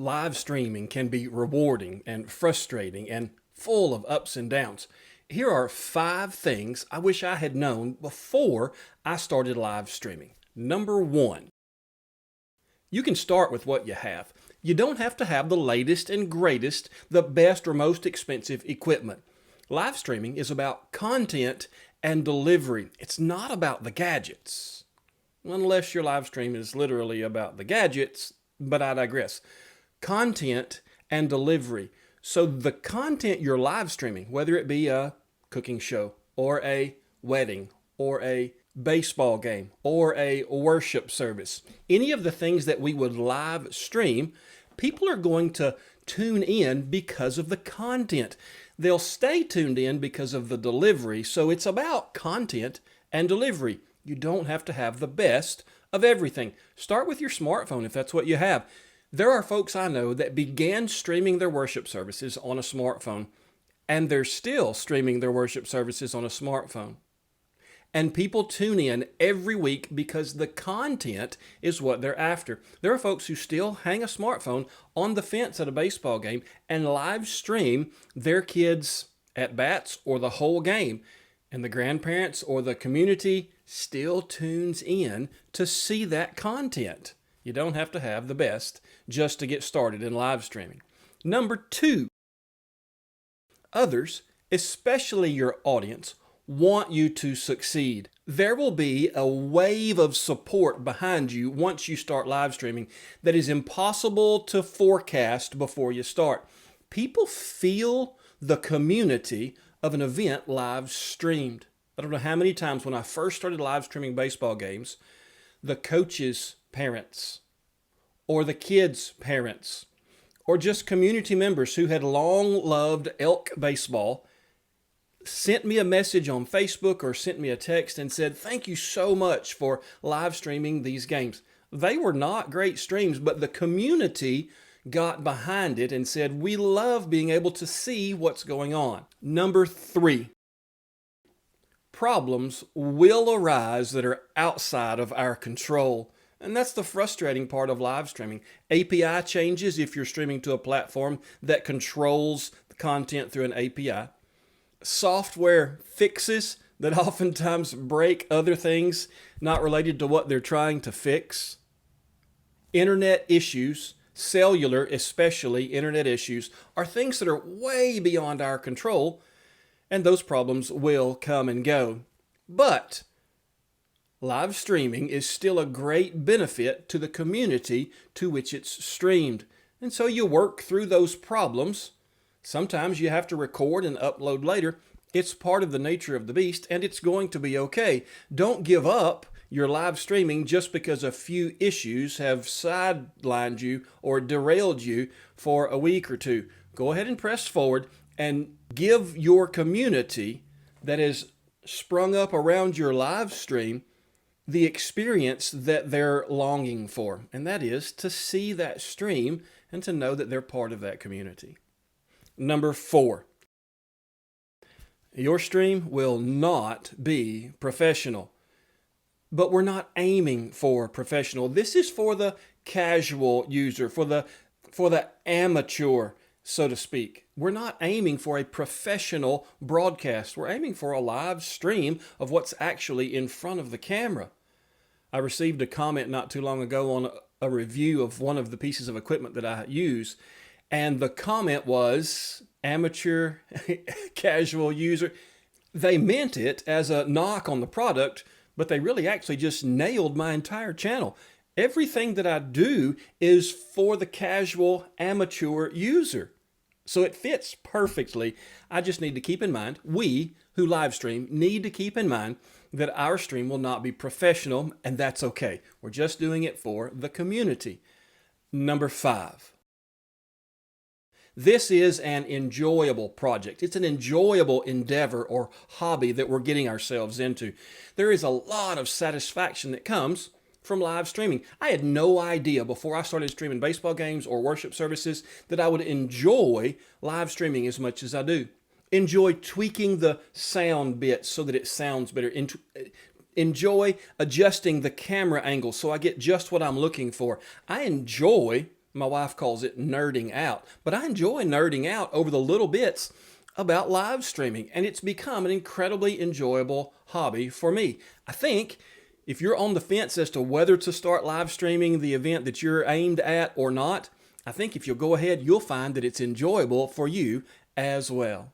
Live streaming can be rewarding and frustrating and full of ups and downs. Here are 5 things I wish I had known before I started live streaming. Number 1, you can start with what you have. You don't have to have the latest and greatest, the best or most expensive equipment. Live streaming is about content and delivery. It's not about the gadgets. Unless your live stream is literally about the gadgets, but I digress. Content and delivery. So the content you're live streaming, whether it be a cooking show or a wedding or a baseball game or a worship service, any of the things that we would live stream, people are going to tune in because of the content. They'll stay tuned in because of the delivery. So it's about content and delivery. You don't have to have the best of everything. Start with your smartphone if that's what you have. There are folks I know that began streaming their worship services on a smartphone, and they're still streaming their worship services on a smartphone. And people tune in every week because the content is what they're after. There are folks who still hang a smartphone on the fence at a baseball game and live stream their kids' at bats or the whole game. And the grandparents or the community still tunes in to see that content. You don't have to have the best just to get started in live streaming. Number 2, others, especially your audience, want you to succeed. There will be a wave of support behind you once you start live streaming that is impossible to forecast before you start. People feel the community of an event live streamed. I don't know how many times when I first started live streaming baseball games, the coaches' parents or the kids' parents or just community members who had long loved Elk baseball sent me a message on Facebook or sent me a text and said, "Thank you so much for live streaming these games." They were not great streams, but the community got behind it and said, "We love being able to see what's going on." Number 3, problems will arise that are outside of our control. And that's the frustrating part of live streaming. API changes if you're streaming to a platform that controls the content through an API. Software fixes that oftentimes break other things not related to what they're trying to fix. Internet issues, cellular especially internet issues, are things that are way beyond our control, and those problems will come and go. But live streaming is still a great benefit to the community to which it's streamed. And so you work through those problems. Sometimes you have to record and upload later. It's part of the nature of the beast, and it's going to be okay. Don't give up your live streaming just because a few issues have sidelined you or derailed you for a week or two. Go ahead and press forward and give your community that has sprung up around your live stream the experience that they're longing for, and that is to see that stream and to know that they're part of that community. Number 4, your stream will not be professional, but we're not aiming for professional. This is for the casual user, for the amateur, so to speak. We're not aiming for a professional broadcast. We're aiming for a live stream of what's actually in front of the camera. I received a comment not too long ago on a review of one of the pieces of equipment that I use, and the comment was, amateur, casual user. They meant it as a knock on the product, but they really actually just nailed my entire channel. Everything that I do is for the casual, amateur user. So it fits perfectly. I just need to keep in mind, we who live stream need to keep in mind that our stream will not be professional, and that's okay. We're just doing it for the community. Number 5. This is an enjoyable project. It's an enjoyable endeavor or hobby that we're getting ourselves into. There is a lot of satisfaction that comes from live streaming. I had no idea before I started streaming baseball games or worship services that I would enjoy live streaming as much as I do. Enjoy tweaking the sound bits so that it sounds better. Enjoy adjusting the camera angle so I get just what I'm looking for. I enjoy My wife calls it nerding out, but I enjoy nerding out over the little bits about live streaming, and it's become an incredibly enjoyable hobby for me. I think if you're on the fence as to whether to start live streaming the event that you're aimed at or not, I think if you'll go ahead, you'll find that it's enjoyable for you as well.